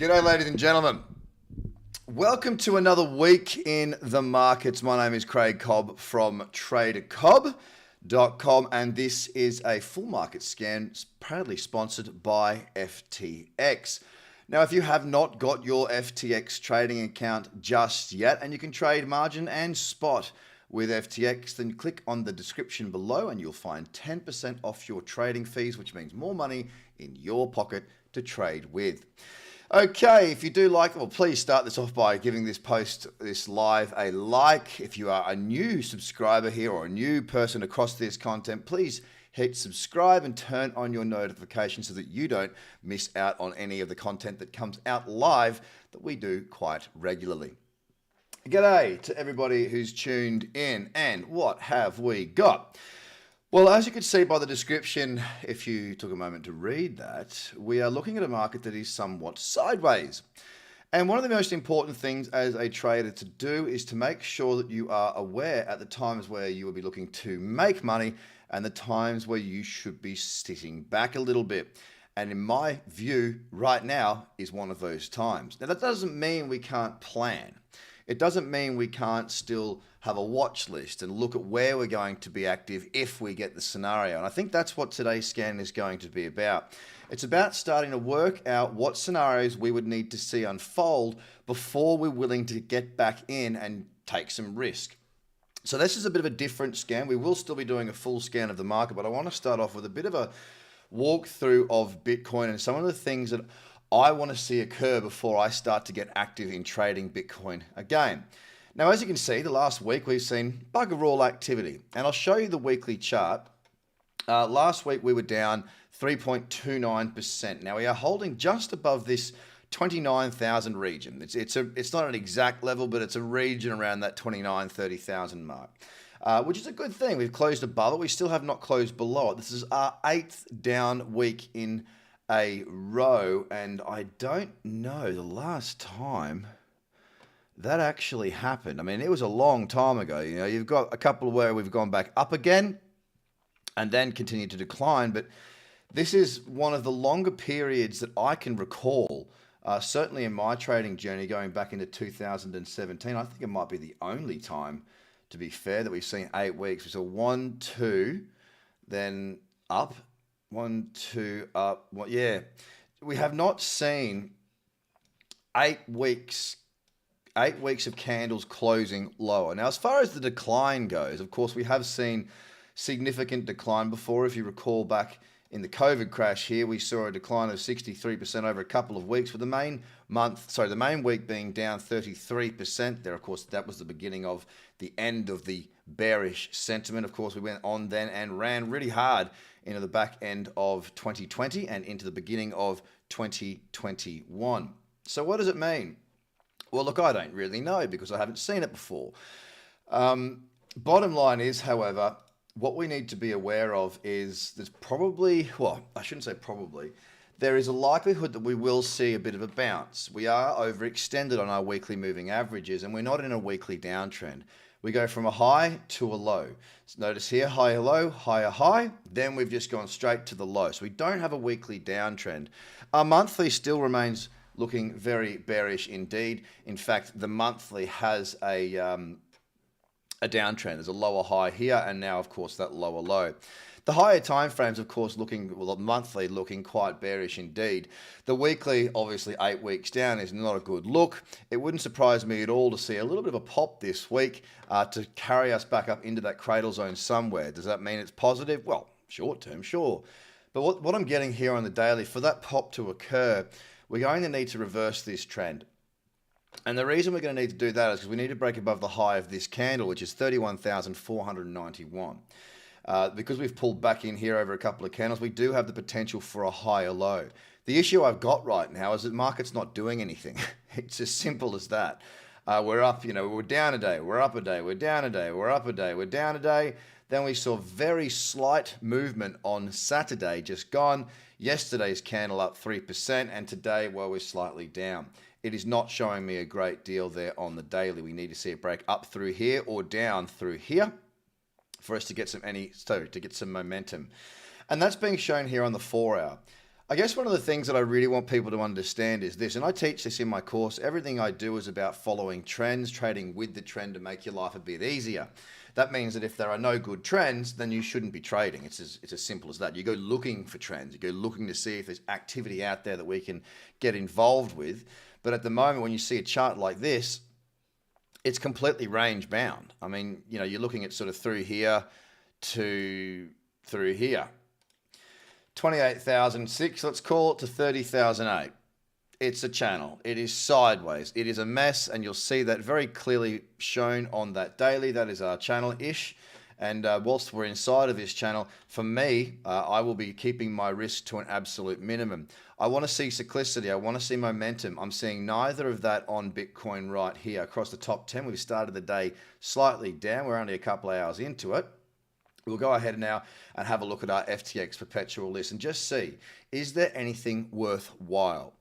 G'day, ladies and gentlemen. Welcome to another week in the markets. My name is Craig Cobb from TRADERCOBB.com, and this is a full market scan proudly sponsored by FTX. Now, if you have not got your FTX trading account just yet, and you can trade margin and spot with FTX, then click on the description below and you'll find 10% off your trading fees, which means more money in your pocket to trade with. Okay, if you do like it, well, please start this off by giving this post, this live, a like. If you are a new subscriber here or a new person across this content, please hit subscribe and turn on your notifications so that you don't miss out on any of the content that comes out live that we do quite regularly. G'day to everybody who's tuned in, and what have we got? Well, as you can see by the description, if you took a moment to read that, we are looking at a market that is somewhat sideways. And one of the most important things as a trader to do is to make sure that you are aware at the times where you will be looking to make money and the times where you should be sitting back a little bit. And in my view, right now is one of those times. Now, that doesn't mean we can't plan. It doesn't mean we can't still have a watch list and look at where we're going to be active if we get the scenario. And I think that's what today's scan is going to be about. It's about starting to work out what scenarios we would need to see unfold before we're willing to get back in and take some risk. So this is a bit of a different scan. We will still be doing a full scan of the market, but I want to start off with a bit of a walkthrough of Bitcoin and some of the things that I want to see occur before I start to get active in trading Bitcoin again. Now, as you can see, the last week we've seen bugger all activity, and I'll show you the weekly chart. Last week we were down 3.29%. Now we are holding just above this 29,000 region. It's not an exact level, but it's a region around that 29-30,000 mark, which is a good thing. We've closed above it. We still have not closed below it. This is our 8th down week in a row, and I don't know the last time that actually happened. I mean, it was a long time ago. You know, you've got a couple where we've gone back up again and then continued to decline, but this is one of the longer periods that I can recall, certainly in my trading journey going back into 2017. I think it might be the only time, to be fair, that we've seen 8 weeks. We saw 1, 2, then up, 1, 2, up. Well, yeah, we have not seen 8 weeks of candles closing lower. Now, as far as the decline goes, of course, we have seen significant decline before. If you recall back in the COVID crash here, we saw a decline of 63% over a couple of weeks, with the main week being down 33%. There, of course, that was the beginning of the end of the bearish sentiment. Of course, we went on then and ran really hard into the back end of 2020 and into the beginning of 2021. So what does it mean? Well, look, I don't really know because I haven't seen it before. Bottom line is, however, what we need to be aware of is there's probably, well, I shouldn't say probably, there is a likelihood that we will see a bit of a bounce. We are overextended on our weekly moving averages, and we're not in a weekly downtrend. We go from a high to a low. So notice here, higher low, higher high, then we've just gone straight to the low. So we don't have a weekly downtrend. Our monthly still remains looking very bearish indeed. In fact, the monthly has a downtrend. There's a lower high here, and now, of course, that lower low. The higher time frames, of course, the monthly looking quite bearish indeed. The weekly, obviously 8 weeks down, is not a good look. It wouldn't surprise me at all to see a little bit of a pop this week to carry us back up into that cradle zone somewhere. Does that mean it's positive? Well, short term, sure. But what I'm getting here on the daily, for that pop to occur, we're going to need to reverse this trend. And the reason we're going to need to do that is because we need to break above the high of this candle, which is 31,491. Because we've pulled back in here over a couple of candles, we do have the potential for a higher low. The issue I've got right now is that the market's not doing anything. It's as simple as that. We're up, we're down a day, we're up a day, we're down a day, we're up a day, we're down a day. Then we saw very slight movement on Saturday, just gone. Yesterday's candle up 3%, and today, well, we're slightly down. It is not showing me a great deal there on the daily. We need to see it break up through here or down through here for us to get some momentum. And that's being shown here on the 4 hour. I guess one of the things that I really want people to understand is this, and I teach this in my course. Everything I do is about following trends, trading with the trend to make your life a bit easier. That means that if there are no good trends, then you shouldn't be trading. It's as simple as that. You go looking for trends. You go looking to see if there's activity out there that we can get involved with. But at the moment, when you see a chart like this, it's completely range bound. I mean, you're looking at sort of through here to through here. 28,006, let's call it, to 30,008. It's a channel. It is sideways. It is a mess, and you'll see that very clearly shown on that daily. That is our channel-ish. And whilst we're inside of this channel, for me, I will be keeping my risk to an absolute minimum. I want to see cyclicity. I want to see momentum. I'm seeing neither of that on Bitcoin right here. Across the top 10, we've started the day slightly down. We're only a couple of hours into it. We'll go ahead now and have a look at our FTX perpetual list and just see, is there anything worthwhile?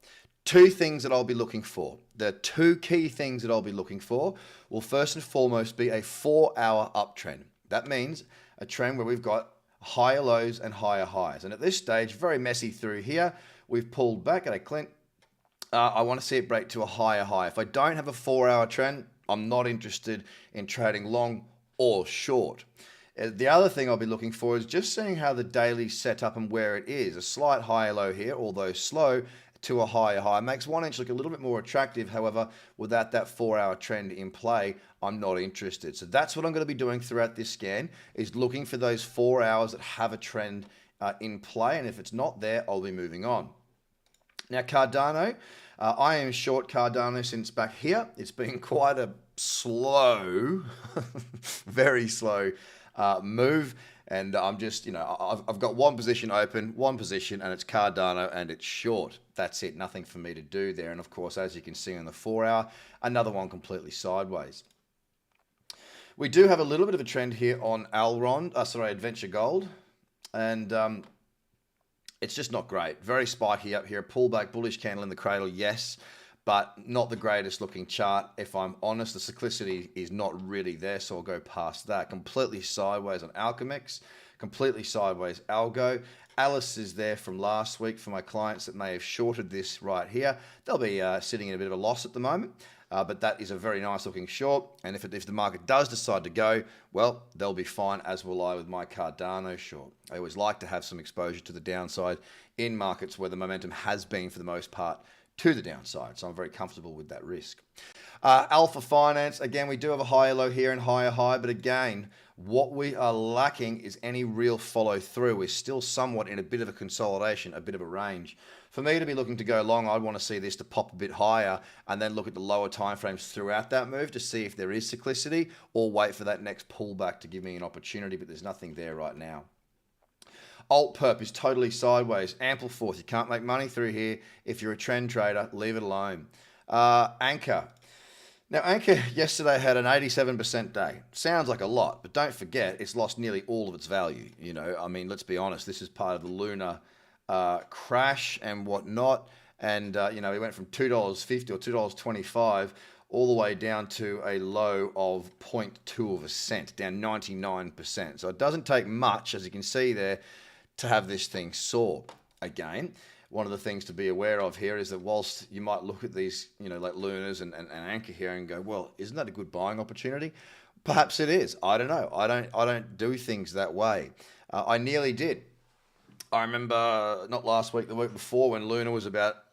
Two things that I'll be looking for. The two key things that I'll be looking for will first and foremost be a 4-hour uptrend. That means a trend where we've got higher lows and higher highs. And at this stage, very messy through here, we've pulled back at a clink. I want to see it break to a higher high. If I don't have a 4-hour trend, I'm not interested in trading long or short. The other thing I'll be looking for is just seeing how the daily's set up and where it is. A slight higher low here, although slow, to a higher high. Makes 1 inch look a little bit more attractive. However, without that 4-hour trend in play, I'm not interested. So that's what I'm going to be doing throughout this scan, is looking for those 4 hours that have a trend in play. And if it's not there, I'll be moving on. Now, Cardano, I am short Cardano since back here. It's been quite a slow, very slow move, and I'm just, I've got one position open, one position, and it's Cardano, and it's short. That's it. Nothing for me to do there. And of course, as you can see on the 4-hour, another one completely sideways. We do have a little bit of a trend here on Adventure Gold, and it's just not great. Very spiky up here. A pullback, bullish candle in the cradle, yes, but not the greatest looking chart. If I'm honest, the cyclicity is not really there, so I'll go past that. Completely sideways on Alchemix, completely sideways Algo. Alice is there from last week for my clients that may have shorted this right here. They'll be sitting in a bit of a loss at the moment, but that is a very nice looking short. And if the market does decide to go, well, they'll be fine, as will I with my Cardano short. I always like to have some exposure to the downside in markets where the momentum has been, for the most part, to the downside. So I'm very comfortable with that risk. Alpha Finance, again, we do have a higher low here and higher high, but again, what we are lacking is any real follow through. We're still somewhat in a bit of a consolidation, a bit of a range. For me to be looking to go long, I'd want to see this to pop a bit higher and then look at the lower timeframes throughout that move to see if there is cyclicity, or wait for that next pullback to give me an opportunity, but there's nothing there right now. Alt Perp is totally sideways. Ampleforth, you can't make money through here. If you're a trend trader, leave it alone. Anchor. Now, Anchor yesterday had an 87% day. Sounds like a lot, but don't forget, it's lost nearly all of its value. I mean, let's be honest, this is part of the lunar crash and whatnot. And, we went from $2.50 or $2.25 all the way down to a low of 0.2 of a cent, down 99%. So it doesn't take much, as you can see there, to have this thing soar. Again, one of the things to be aware of here is that whilst you might look at these, like Lunas and Anchor here and go, well, isn't that a good buying opportunity? Perhaps it is. I don't know. I don't do things that way. I nearly did. I remember not last week, the week before, when Luna was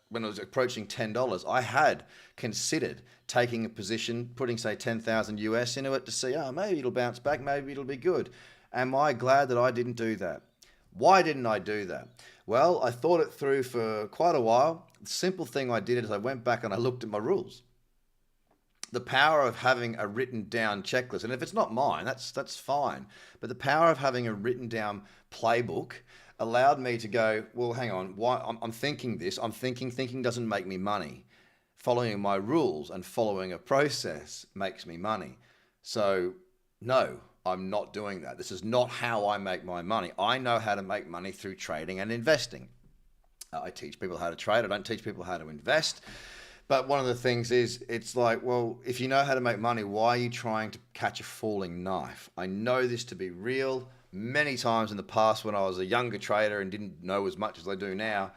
when it was approaching $10, I had considered taking a position, putting say 10,000 US into it to see, maybe it'll bounce back, maybe it'll be good. Am I glad that I didn't do that? Why didn't I do that? Well, I thought it through for quite a while. The simple thing I did is I went back and I looked at my rules. The power of having a written down checklist, and if it's not mine, that's fine. But the power of having a written down playbook allowed me to go, well, hang on, why I'm thinking this. I'm thinking doesn't make me money. Following my rules and following a process makes me money. So no, I'm not doing that. This is not how I make my money. I know how to make money through trading and investing. I teach people how to trade. I don't teach people how to invest. But one of the things is, it's like, well, if you know how to make money, why are you trying to catch a falling knife? I know this to be real. Many times in the past when I was a younger trader and didn't know as much as I do now,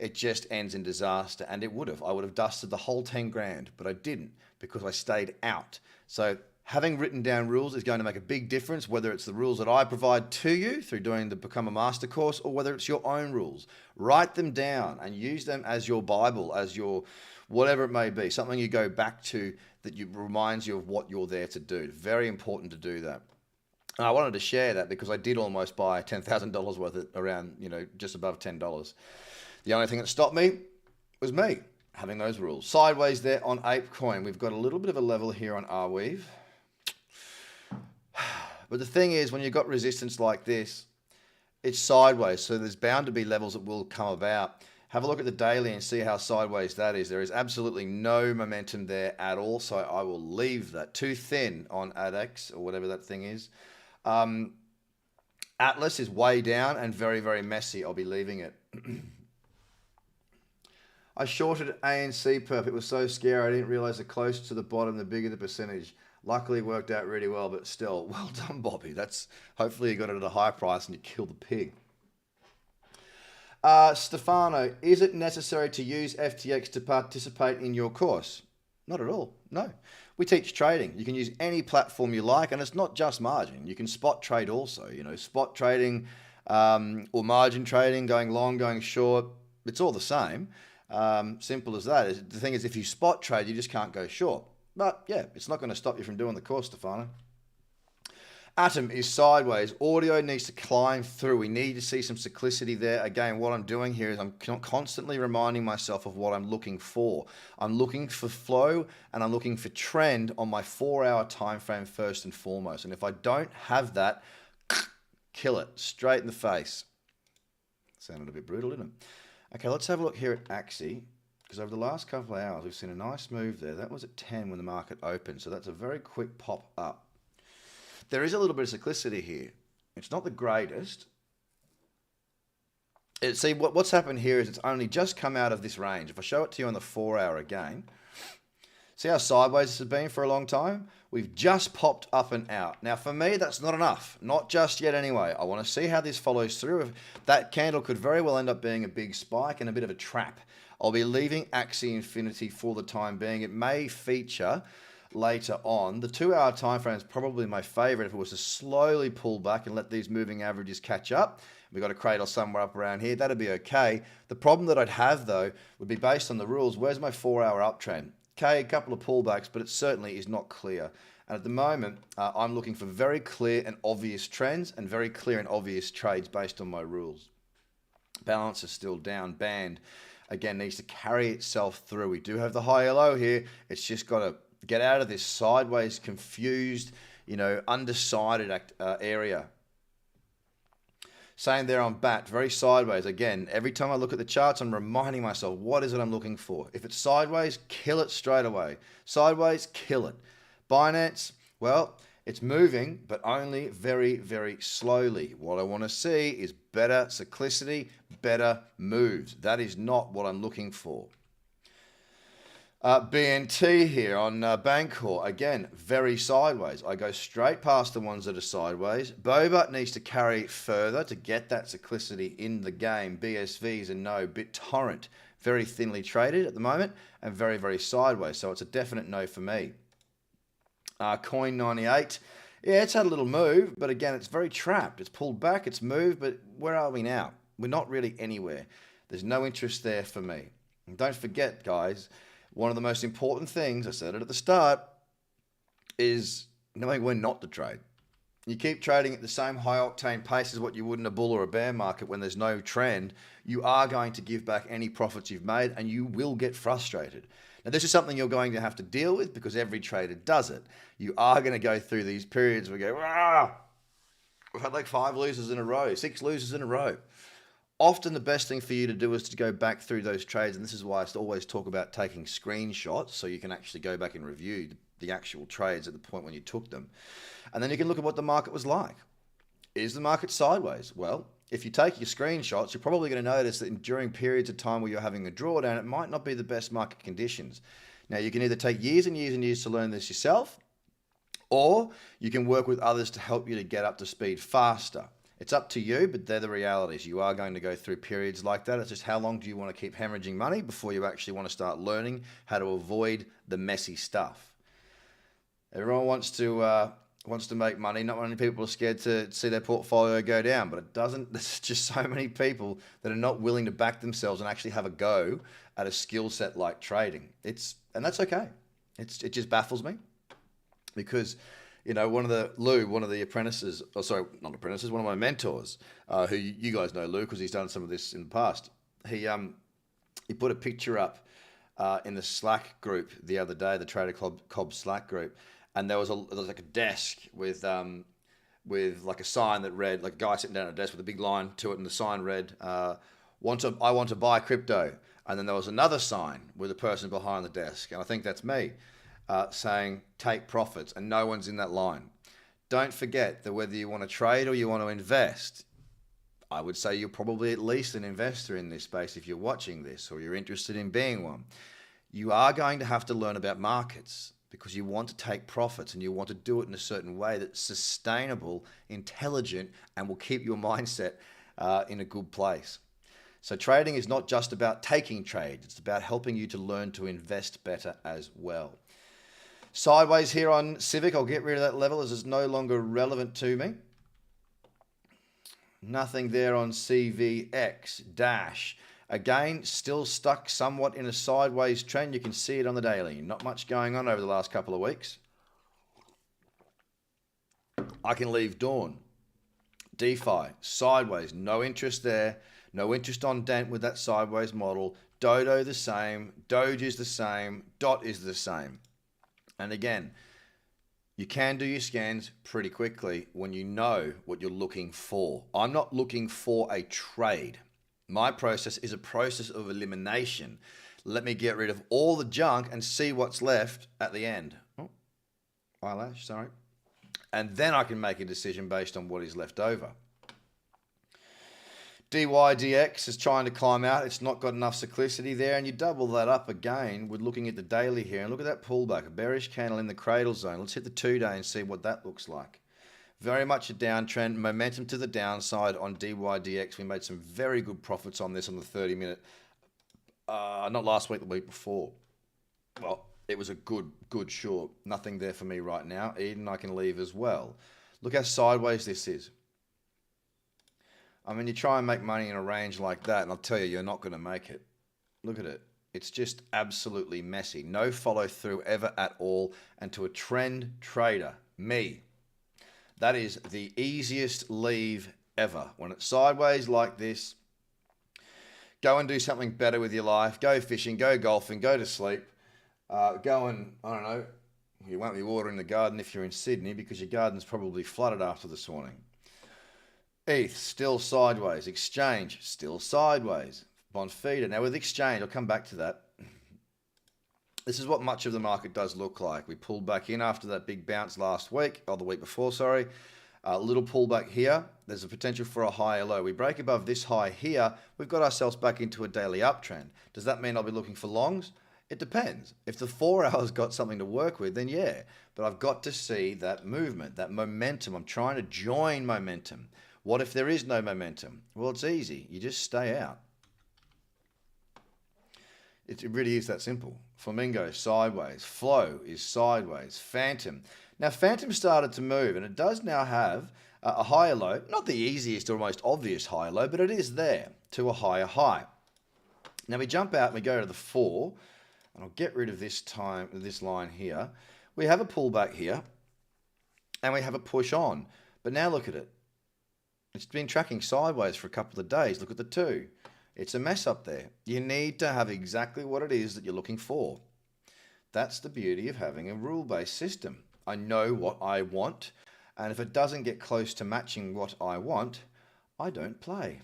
it just ends in disaster. And it would have. I would have dusted the whole 10 grand, but I didn't because I stayed out. So having written down rules is going to make a big difference, whether it's the rules that I provide to you through doing the Become a Master course, or whether it's your own rules. Write them down and use them as your Bible, as your whatever it may be, something you go back to that reminds you of what you're there to do. Very important to do that. And I wanted to share that because I did almost buy $10,000 worth at around, just above $10. The only thing that stopped me was me having those rules. Sideways there on ApeCoin. We've got a little bit of a level here on Arweave. But the thing is, when you've got resistance like this, it's sideways. So there's bound to be levels that will come about. Have a look at the daily and see how sideways that is. There is absolutely no momentum there at all. So I will leave that. Too thin on ADX or whatever that thing is. Atlas is way down and very, very messy. I'll be leaving it. I shorted ANC perp. It was so scary. I didn't realize the closer to the bottom, the bigger the percentage. Luckily, it worked out really well, but still, well done, Bobby. That's hopefully you got it at a high price and you killed the pig. Stefano, is it necessary to use FTX to participate in your course? Not at all. No. We teach trading. You can use any platform you like, and it's not just margin. You can spot trade also. Spot trading or margin trading, going long, going short. It's all the same. Simple as that. The thing is, if you spot trade, you just can't go short. But yeah, it's not going to stop you from doing the course, Stefano. Atom is sideways. Audio needs to climb through. We need to see some cyclicity there. Again, what I'm doing here is I'm constantly reminding myself of what I'm looking for. I'm looking for flow and I'm looking for trend on my 4-hour time frame first and foremost. And if I don't have that, kill it straight in the face. Sounded a bit brutal, didn't it? Okay, let's have a look here at Axie, because over the last couple of hours, we've seen a nice move there. That was at 10 when the market opened, so that's a very quick pop up. There is a little bit of cyclicity here. It's not the greatest. See, what's happened here is it's only just come out of this range. If I show it to you on the 4-hour again, see how sideways this has been for a long time? We've just popped up and out. Now, for me, that's not enough. Not just yet anyway. I want to see how this follows through. That candle could very well end up being a big spike and a bit of a trap. I'll be leaving Axie Infinity for the time being. It may feature later on. The 2-hour time frame is probably my favorite if it was to slowly pull back and let these moving averages catch up. We've got a cradle somewhere up around here. That'd be okay. The problem that I'd have, though, would be based on the rules. Where's my 4-hour uptrend? Okay, a couple of pullbacks, but it certainly is not clear. And at the moment, I'm looking for very clear and obvious trends and very clear and obvious trades based on my rules. Balance is still down. Band, again, needs to carry itself through. We do have the high low here. It's just got to get out of this sideways, confused, undecided area. Same there on BAT, very sideways. Again, every time I look at the charts, I'm reminding myself, what is it I'm looking for? If it's sideways, kill it straight away. Sideways, kill it. Binance, well, it's moving, but only very, very slowly. What I want to see is better cyclicity, better moves. That is not what I'm looking for. BNT here on Bancor, again, very sideways. I go straight past the ones that are sideways. Boba needs to carry further to get that cyclicity in the game. BSV is a no. BitTorrent, very thinly traded at the moment and very, very sideways. So it's a definite no for me. Coin98, yeah, it's had a little move, but again, it's very trapped. It's pulled back, it's moved, but where are we now? We're not really anywhere. There's no interest there for me. And don't forget, guys, one of the most important things, I said it at the start, is knowing when not to trade. You keep trading at the same high-octane pace as what you would in a bull or a bear market when there's no trend, you are going to give back any profits you've made and you will get frustrated. Now, this is something you're going to have to deal with because every trader does it. You are going to go through these periods where you go, we've had like 5 losers in a row, 6 losers in a row. Often the best thing for you to do is to go back through those trades, and this is why I always talk about taking screenshots so you can actually go back and review the actual trades at the point when you took them. And then you can look at what the market was like. Is the market sideways? Well, if you take your screenshots, you're probably going to notice that during periods of time where you're having a drawdown, it might not be the best market conditions. Now, you can either take years and years and years to learn this yourself, or you can work with others to help you to get up to speed faster. It's up to you, but they're the realities. You are going to go through periods like that. It's just how long do you want to keep hemorrhaging money before you actually want to start learning how to avoid the messy stuff. Everyone wants to make money. Not many people are scared to see their portfolio go down, but it doesn't. There's just so many people that are not willing to back themselves and actually have a go at a skill set like trading. And that's okay. It just baffles me because, one of the apprentices, not apprentices, one of my mentors, who you guys know, Lou, because he's done some of this in the past. He put a picture up in the Slack group the other day, the TRADERCOBB Slack group, and there was like a desk with like a sign that read, like a guy sitting down at a desk with a big line to it, and the sign read, I want to buy crypto. And then there was another sign with a person behind the desk, and I think that's me, saying take profits, and no one's in that line. Don't forget that whether you want to trade or you want to invest, I would say you're probably at least an investor in this space if you're watching this or you're interested in being one. You are going to have to learn about markets because you want to take profits and you want to do it in a certain way that's sustainable, intelligent, and will keep your mindset in a good place. So trading is not just about taking trades, it's about helping you to learn to invest better as well. Sideways here on Civic, I'll get rid of that level as it's no longer relevant to me. Nothing there on CVX Dash. Again, still stuck somewhat in a sideways trend. You can see it on the daily. Not much going on over the last couple of weeks. I can leave Dawn. DeFi, sideways, no interest there. No interest on Dent with that sideways model. Dodo the same. Doge is the same. DOT is the same. And again, you can do your scans pretty quickly when you know what you're looking for. I'm not looking for a trade. My process is a process of elimination. Let me get rid of all the junk and see what's left at the end. Oh, eyelash, sorry. And then I can make a decision based on what is left over. DYDX is trying to climb out. It's not got enough cyclicity there, and you double that up again with looking at the daily here, and look at that pullback, a bearish candle in the cradle zone. Let's hit the 2-day and see what that looks like. Very much a downtrend, momentum to the downside on DYDX. We made some very good profits on this on the 30-minute, not last week, the week before. Well, it was a good short. Nothing there for me right now. Eden I can leave as well. Look how sideways this is. I mean, you try and make money in a range like that, and I'll tell you, you're not going to make it. Look at it. It's just absolutely messy. No follow through ever at all. And to a trend trader, me, that is the easiest leave ever. When it's sideways like this, go and do something better with your life. Go fishing, go golfing, go to sleep. Go and, I don't know, you won't be watering the garden if you're in Sydney because your garden's probably flooded after this morning. ETH, still sideways. Exchange, still sideways. Bonfida. Now with Exchange, I'll come back to that. This is what much of the market does look like. We pulled back in after that big bounce last week, or the week before, sorry. A little pullback here. There's a potential for a higher low. We break above this high here, we've got ourselves back into a daily uptrend. Does that mean I'll be looking for longs? It depends. If the 4 hours got something to work with, then yeah. But I've got to see that movement, that momentum. I'm trying to join momentum. What if there is no momentum? Well, it's easy. You just stay out. It really is that simple. Flamingo, sideways. Flow is sideways. Phantom. Now, Phantom started to move, and it does now have a higher low. Not the easiest or most obvious higher low, but it is there to a higher high. Now, we jump out and we go to the 4, and I'll get rid of this line here. We have a pullback here, and we have a push on. But now look at it. It's been tracking sideways for a couple of days. Look at the 2. It's a mess up there. You need to have exactly what it is that you're looking for. That's the beauty of having a rule-based system. I know what I want, and if it doesn't get close to matching what I want, I don't play.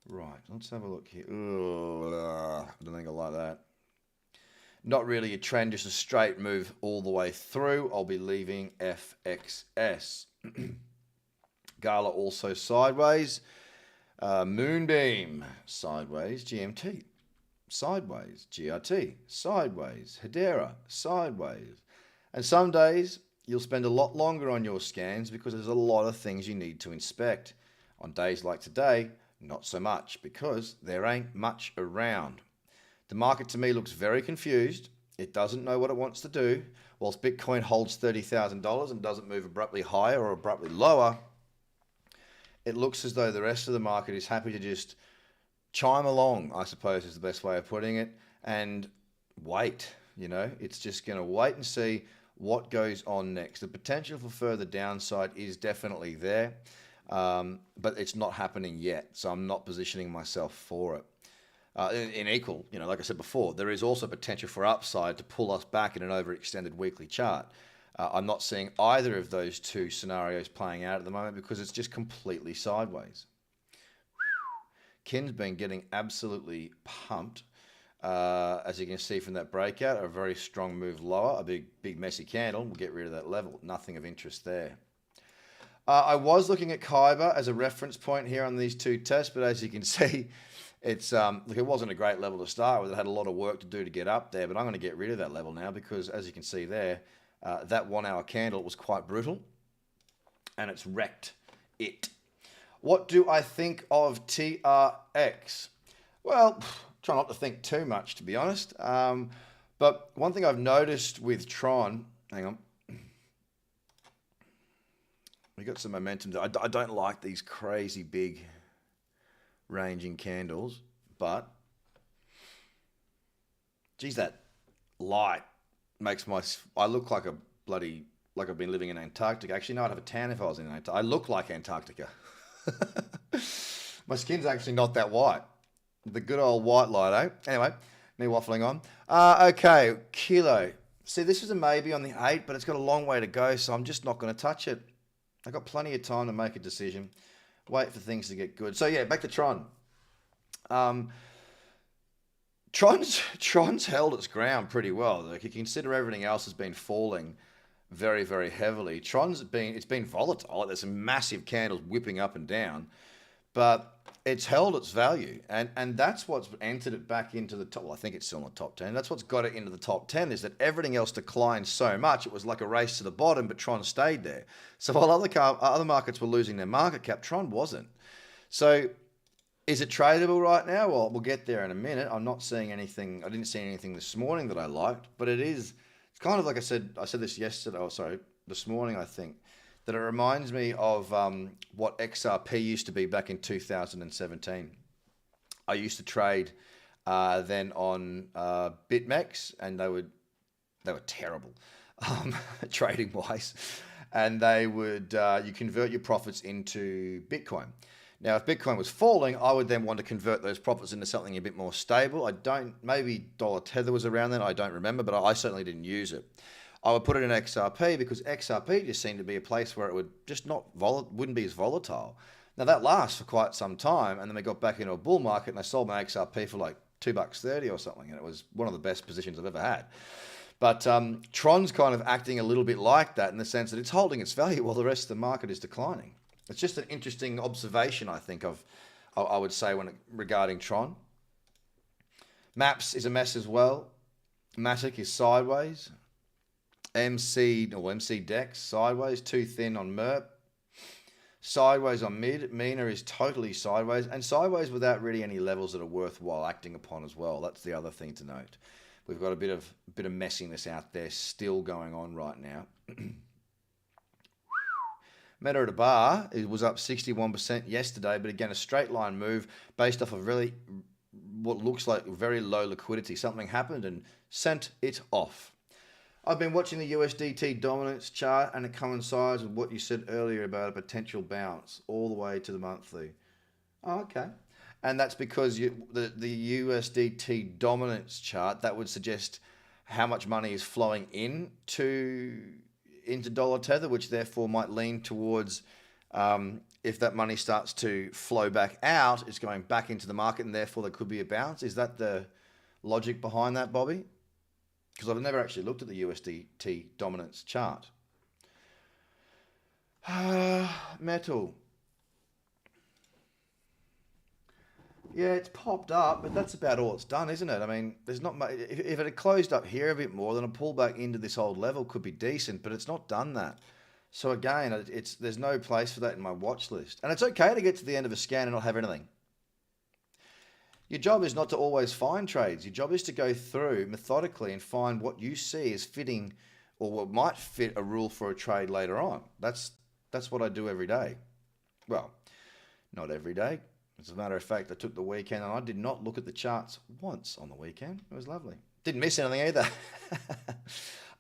Right, let's have a look here. I don't think I like that. Not really a trend, just a straight move all the way through. I'll be leaving FXS. Gala also sideways. Moonbeam, sideways. GMT, sideways. GRT, sideways. Hedera, sideways. And some days you'll spend a lot longer on your scans because there's a lot of things you need to inspect. On days like today, not so much because there ain't much around. The market to me looks very confused. It doesn't know what it wants to do. Whilst Bitcoin holds $30,000 and doesn't move abruptly higher or abruptly lower, it looks as though the rest of the market is happy to just chime along, I suppose is the best way of putting it, and wait. It's just going to wait and see what goes on next. The potential for further downside is definitely there, but it's not happening yet, so I'm not positioning myself for it. In equal, like I said before, there is also potential for upside to pull us back in an overextended weekly chart. I'm not seeing either of those two scenarios playing out at the moment because it's just completely sideways. Kin's been getting absolutely pumped. As you can see from that breakout, a very strong move lower, a big messy candle. We'll get rid of that level. Nothing of interest there. I was looking at Cobb as a reference point here on these two tests, but as you can see, it wasn't a great level to start with. It had a lot of work to do to get up there, but I'm going to get rid of that level now because, as you can see there, that 1 hour candle was quite brutal, and it's wrecked it. What do I think of TRX? Well, try not to think too much, to be honest. But one thing I've noticed with Tron, hang on, we got some momentum there. I don't like these crazy big ranging candles, but geez, that light makes I look like I've been living in Antarctica. Actually, no, I'd have a tan if I was in Antarctica. I look like Antarctica. My skin's actually not that white. The good old white light, eh? Anyway, me waffling on. Okay, kilo. See, this is a maybe on the 8, but it's got a long way to go, so I'm just not going to touch it. I've got plenty of time to make a decision. Wait for things to get good. So yeah, back to Tron. Tron's held its ground pretty well. Like, you consider everything else has been falling very, very heavily. It's been volatile. There's some massive candles whipping up and down, but it's held its value, and that's what's entered it back into the top. Well, I think it's still in the top 10. That's what's got it into the top 10, is that everything else declined so much. It was like a race to the bottom, but Tron stayed there. So while other markets were losing their market cap, Tron wasn't. So is it tradable right now? Well, we'll get there in a minute. I'm not seeing anything. I didn't see anything this morning that I liked, but it's kind of like I said this this morning, I think, that it reminds me of what XRP used to be back in 2017. I used to trade then on BitMEX, and they were terrible trading wise, and they would you convert your profits into Bitcoin. Now, if Bitcoin was falling, I would then want to convert those profits into something a bit more stable. Maybe dollar tether was around then, I don't remember, but I certainly didn't use it. I would put it in XRP because XRP just seemed to be a place where it would just wouldn't be as volatile. Now that lasts for quite some time, and then we got back into a bull market, and I sold my XRP for like $2.30 or something, and it was one of the best positions I've ever had. But Tron's kind of acting a little bit like that in the sense that it's holding its value while the rest of the market is declining. It's just an interesting observation, I think, I would say regarding Tron. Maps is a mess as well. Matic is sideways. MC Dex sideways, too thin on MERP. Sideways on mid. Mina is totally sideways, and sideways without really any levels that are worthwhile acting upon as well. That's the other thing to note. We've got a bit of messiness out there still going on right now. Meta at a bar, it was up 61% yesterday, but again, a straight line move based off of really what looks like very low liquidity. Something happened and sent it off. I've been watching the USDT dominance chart, and it coincides with what you said earlier about a potential bounce all the way to the monthly. Oh, okay. And that's because the USDT dominance chart, that would suggest how much money is flowing into dollar tether, which therefore might lean towards if that money starts to flow back out, it's going back into the market, and therefore there could be a bounce. Is that the logic behind that, Bobby? Because I've never actually looked at the USDT dominance chart. Metal. Yeah, it's popped up, but that's about all it's done, isn't it? I mean, there's not much. If it had closed up here a bit more, then a pullback into this old level could be decent, but it's not done that. So again, it's there's no place for that in my watch list. And it's okay to get to the end of a scan and not have anything. Your job is not to always find trades. Your job is to go through methodically and find what you see as fitting or what might fit a rule for a trade later on. That's what I do every day. Well, not every day. As a matter of fact, I took the weekend and I did not look at the charts once on the weekend. It was lovely. Didn't miss anything either.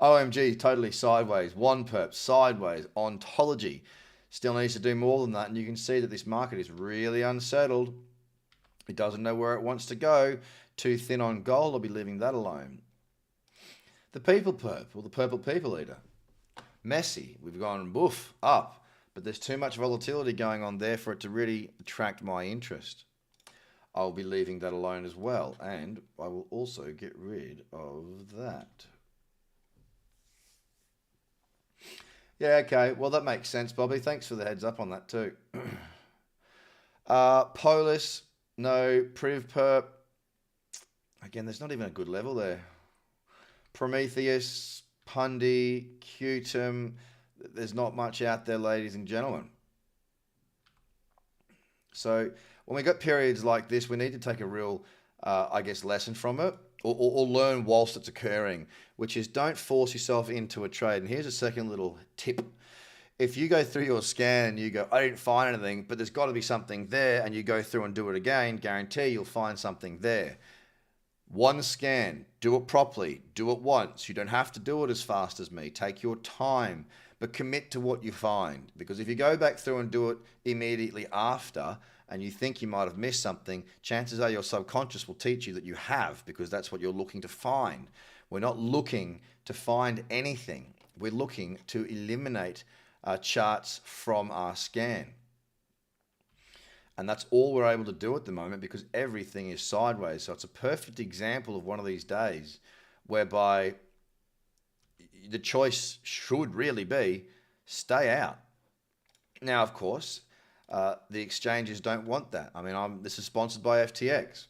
OMG, totally sideways. One perp, sideways. Ontology still needs to do more than that. And you can see that this market is really unsettled. It doesn't know where it wants to go. Too thin on gold. I'll be leaving that alone. The people perp, or the purple people eater. Messy. We've gone woof, up. But there's too much volatility going on there for it to really attract my interest. I'll be leaving that alone as well. And I will also get rid of that. Yeah, okay. Well, that makes sense, Bobby. Thanks for the heads up on that too. Polis, no. Priv perp. Again, there's not even a good level there. Prometheus, Pundi, Qtum. There's not much out there, ladies and gentlemen. So when we got periods like this, we need to take a real, lesson from it or learn whilst it's occurring, which is don't force yourself into a trade. And here's a second little tip. If you go through your scan and you go, I didn't find anything, but there's got to be something there, and you go through and do it again, guarantee you'll find something there. One scan, do it properly, do it once. You don't have to do it as fast as me. Take your time, but commit to what you find. Because if you go back through and do it immediately after, and you think you might have missed something, chances are your subconscious will teach you that you have, because that's what you're looking to find. We're not looking to find anything. We're looking to eliminate charts from our scan. And that's all we're able to do at the moment because everything is sideways. So it's a perfect example of one of these days whereby the choice should really be stay out. Now, of course, the exchanges don't want that. I mean, this is sponsored by FTX.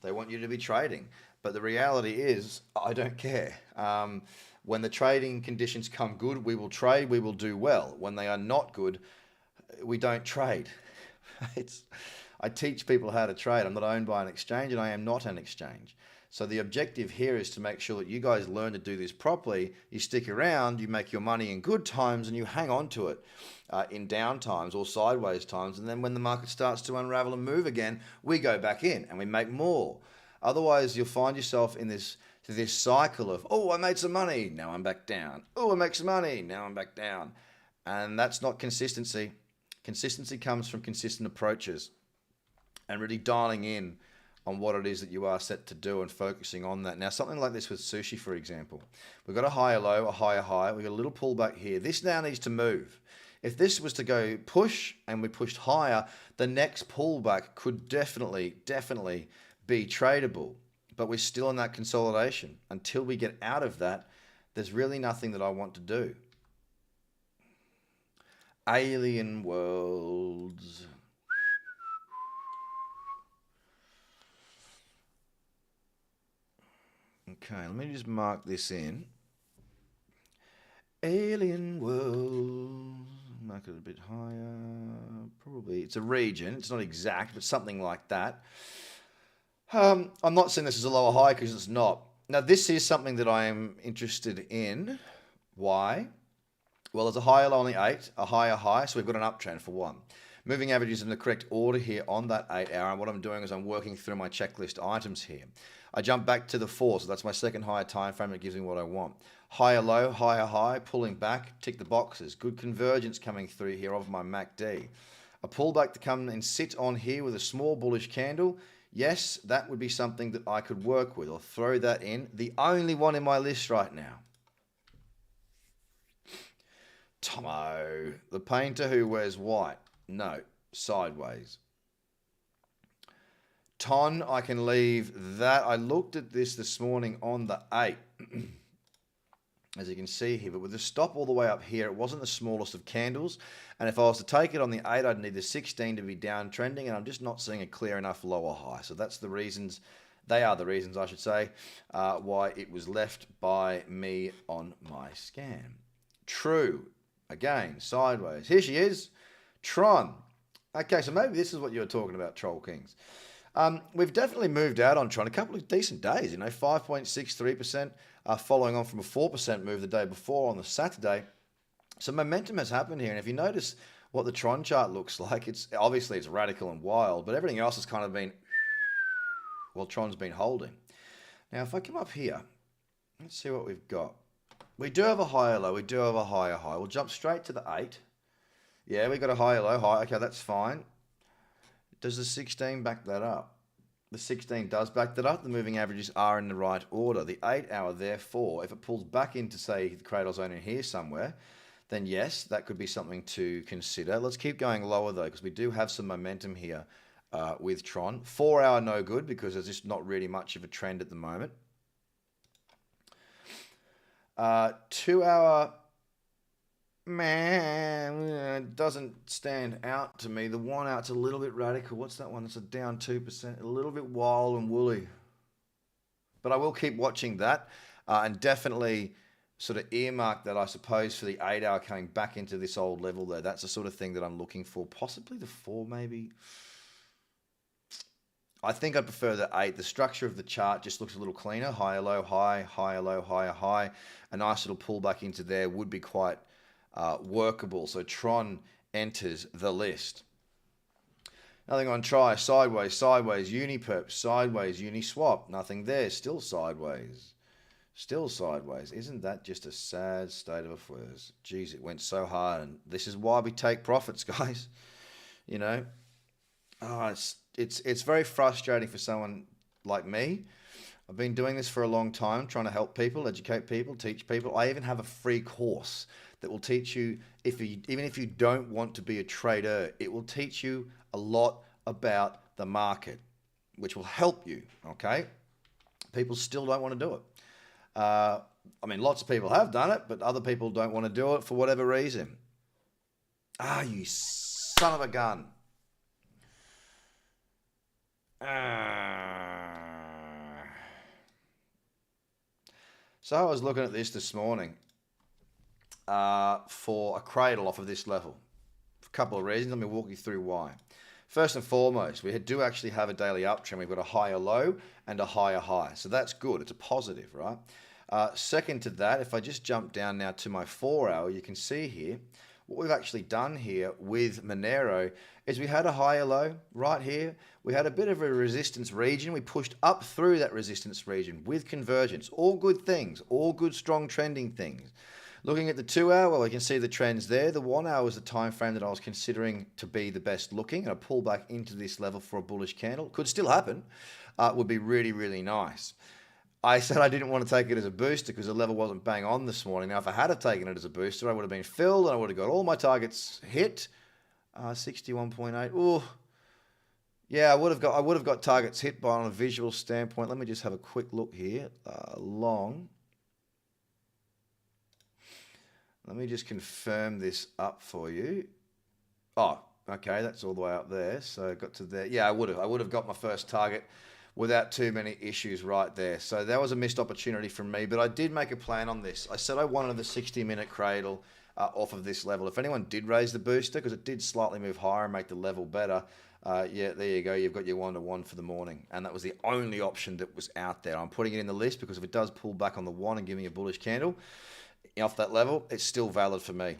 They want you to be trading. But the reality is, I don't care. When the trading conditions come good, we will trade, we will do well. When they are not good, we don't trade. I teach people how to trade. I'm not owned by an exchange and I am not an exchange. So the objective here is to make sure that you guys learn to do this properly. You stick around, you make your money in good times and you hang on to it in down times or sideways times. And then when the market starts to unravel and move again, we go back in and we make more. Otherwise, you'll find yourself in this cycle of, oh, I made some money, now I'm back down. Oh, I make some money, now I'm back down. And that's not consistency. Consistency comes from consistent approaches and really dialing in on what it is that you are set to do and focusing on that. Now, something like this with sushi, for example, we've got a higher low, a higher high. We've got a little pullback here. This now needs to move. If this was to go push and we pushed higher, the next pullback could definitely be tradable. But we're still in that consolidation. Until we get out of that, there's really nothing that I want to do. Alien worlds. Okay, let me just mark this in. Alien world. Mark it a bit higher. Probably it's a region. It's not exact, but something like that. I'm not saying this is a lower high because it's not. Now, this is something that I am interested in. Why? Well, there's a higher low on the 8, a higher high, so we've got an uptrend for one. Moving averages in the correct order here on that 8 hour, and what I'm doing is I'm working through my checklist items here. I jump back to the 4, so that's my second higher time frame that gives me what I want. Higher low, higher high, pulling back, tick the boxes. Good convergence coming through here of my MACD. A pullback to come and sit on here with a small bullish candle. Yes, that would be something that I could work with. I'll throw that in. The only one in my list right now. Tomo, the painter who wears white. No, sideways. Ton, I can leave that. I looked at this morning on the 8. as you can see here. But with the stop all the way up here, it wasn't the smallest of candles. And if I was to take it on the 8, I'd need the 16 to be downtrending, and I'm just not seeing a clear enough lower high. So that's the reasons, they are the reasons, I should say, why it was left by me on my scan. True, again, sideways. Here she is, Tron. Okay, so maybe this is what you were talking about, Troll Kings. We've definitely moved out on Tron. A couple of decent days, 5.63%, following on from a 4% move the day before on the Saturday. So momentum has happened here. And if you notice what the Tron chart looks like, it's radical and wild, but everything else has kind of been, well, Tron's been holding. Now, if I come up here, let's see what we've got. We do have a higher low. We do have a higher high. We'll jump straight to the 8. Yeah, we got a higher low, high. Okay, that's fine. Does the 16 back that up? The 16 does back that up. The moving averages are in the right order. The 8 hour, therefore, if it pulls back into, say, the cradle zone in here somewhere, then yes, that could be something to consider. Let's keep going lower, though, because we do have some momentum here with Tron. 4 hour, no good, because there's just not really much of a trend at the moment. 2 hour, man, doesn't stand out to me. The 1 out's a little bit radical. What's that one? It's a down 2%, a little bit wild and woolly. But I will keep watching that and definitely sort of earmark that, I suppose, for the 8 hour coming back into this old level there. That's the sort of thing that I'm looking for. Possibly the 4, maybe. I think I prefer the 8. The structure of the chart just looks a little cleaner. Higher, low, high, higher, low, higher, high. A nice little pullback into there would be quite workable. So Tron enters the list. Nothing on Try. Sideways, sideways. Uniperp, sideways. Uniswap, nothing there. Still sideways. Still sideways. Isn't that just a sad state of affairs? Geez, it went so hard. And this is why we take profits, guys. Oh, it's very frustrating for someone like me. I've been doing this for a long time, trying to help people, educate people, teach people. I even have a free course that will teach you, even if you don't want to be a trader, it will teach you a lot about the market, which will help you, okay? People still don't want to do it. Lots of people have done it, but other people don't want to do it for whatever reason. Ah, you son of a gun. So I was looking at this morning for a cradle off of this level for a couple of reasons. Let me walk you through why. First and foremost, we do actually have a daily uptrend. We've got a higher low and a higher high. So that's good. It's a positive, right? Second to that, if I just jump down now to my 4 hour, you can see here, what we've actually done here with Monero is we had a higher low right here. We had a bit of a resistance region. We pushed up through that resistance region with convergence. All good things, all good, strong trending things. Looking at the 2 hour, well, we can see the trends there. The 1 hour was the time frame that I was considering to be the best looking, and a pull back into this level for a bullish candle. Could still happen. Would be really, really nice. I said I didn't want to take it as a booster because the level wasn't bang on this morning. Now, if I had have taken it as a booster, I would have been filled and I would have got all my targets hit. 61.8. Oh, yeah, I would have got targets hit by on a visual standpoint. Let me just have a quick look here. Long. Let me just confirm this up for you. Oh, okay, that's all the way up there. So I got to there. Yeah, I would have got my first target without too many issues right there. So that was a missed opportunity from me, but I did make a plan on this. I said I wanted the 60-minute cradle off of this level. If anyone did raise the booster, because it did slightly move higher and make the level better, yeah, there you go. You've got your 1-to-1 for the morning. And that was the only option that was out there. I'm putting it in the list because if it does pull back on the 1 and give me a bullish candle off that level, it's still valid for me.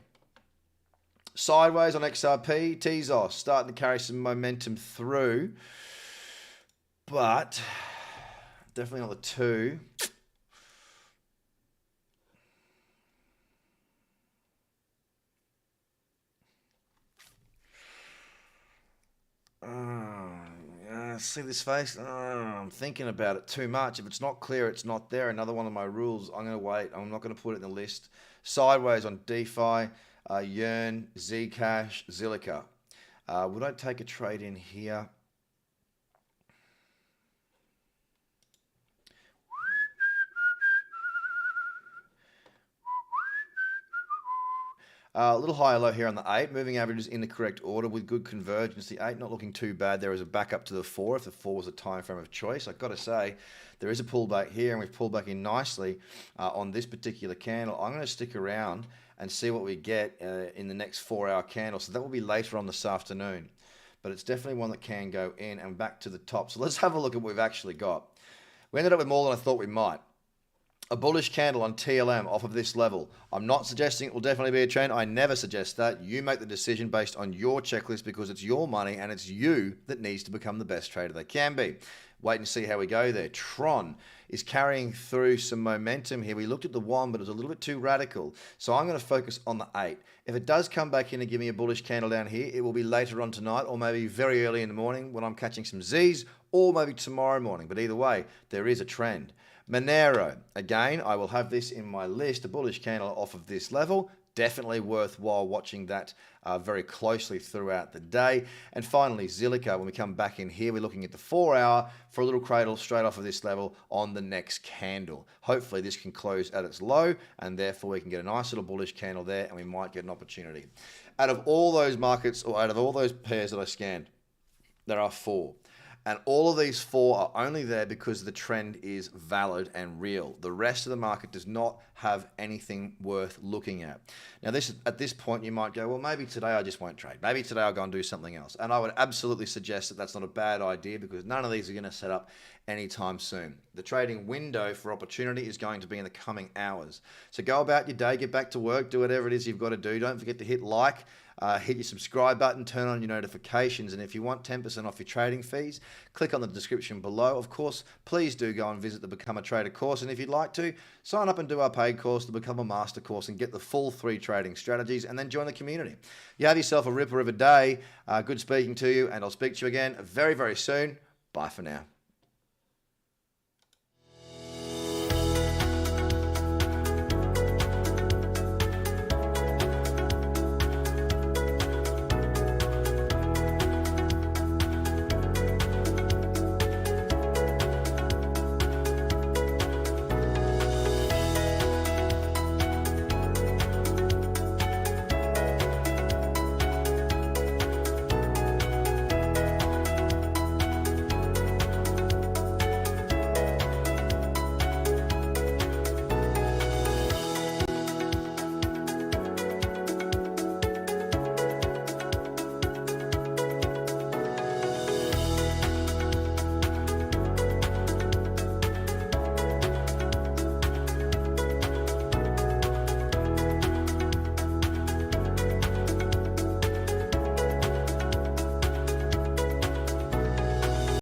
Sideways on XRP, Tezos starting to carry some momentum through, but definitely on the 2. See this face? I'm thinking about it too much. If it's not clear, it's not there. Another one of my rules. I'm going to wait. I'm not going to put it in the list. Sideways on DeFi, Yearn, Zcash, Zilliqa. Would I take a trade in here? A little higher low here on the 8. Moving averages in the correct order with good convergence. The 8 not looking too bad. There is a backup to the 4 if the 4 was a time frame of choice. I've got to say, there is a pullback here, and we've pulled back in nicely on this particular candle. I'm going to stick around and see what we get in the next 4-hour candle. So that will be later on this afternoon. But it's definitely one that can go in and back to the top. So let's have a look at what we've actually got. We ended up with more than I thought we might. A bullish candle on TLM off of this level. I'm not suggesting it will definitely be a trend. I never suggest that. You make the decision based on your checklist because it's your money and it's you that needs to become the best trader they can be. Wait and see how we go there. Tron is carrying through some momentum here. We looked at the 1, but it was a little bit too radical. So I'm going to focus on the 8. If it does come back in and give me a bullish candle down here, it will be later on tonight or maybe very early in the morning when I'm catching some Z's, or maybe tomorrow morning. But either way, there is a trend. Monero, again, I will have this in my list, a bullish candle off of this level. Definitely worthwhile watching that very closely throughout the day. And finally, Zilliqa, when we come back in here, we're looking at the 4-hour for a little cradle straight off of this level on the next candle. Hopefully this can close at its low, and therefore we can get a nice little bullish candle there, and we might get an opportunity. Out of all those markets, or out of all those pairs that I scanned, there are 4. And all of these 4 are only there because the trend is valid and real. The rest of the market does not have anything worth looking at. Now, at this point, you might go, well, maybe today I just won't trade. Maybe today I'll go and do something else. And I would absolutely suggest that that's not a bad idea because none of these are going to set up anytime soon. The trading window for opportunity is going to be in the coming hours. So go about your day, get back to work, do whatever it is you've got to do. Don't forget to hit like. Hit your subscribe button, turn on your notifications, and if you want 10% off your trading fees, click on the description below. Of course, please do go and visit the Become a Trader course, and if you'd like to, sign up and do our paid course, the Become a Master course, and get the full 3 trading strategies, and then join the community. You have yourself a ripper of a day. Good speaking to you, and I'll speak to you again very, very soon. Bye for now.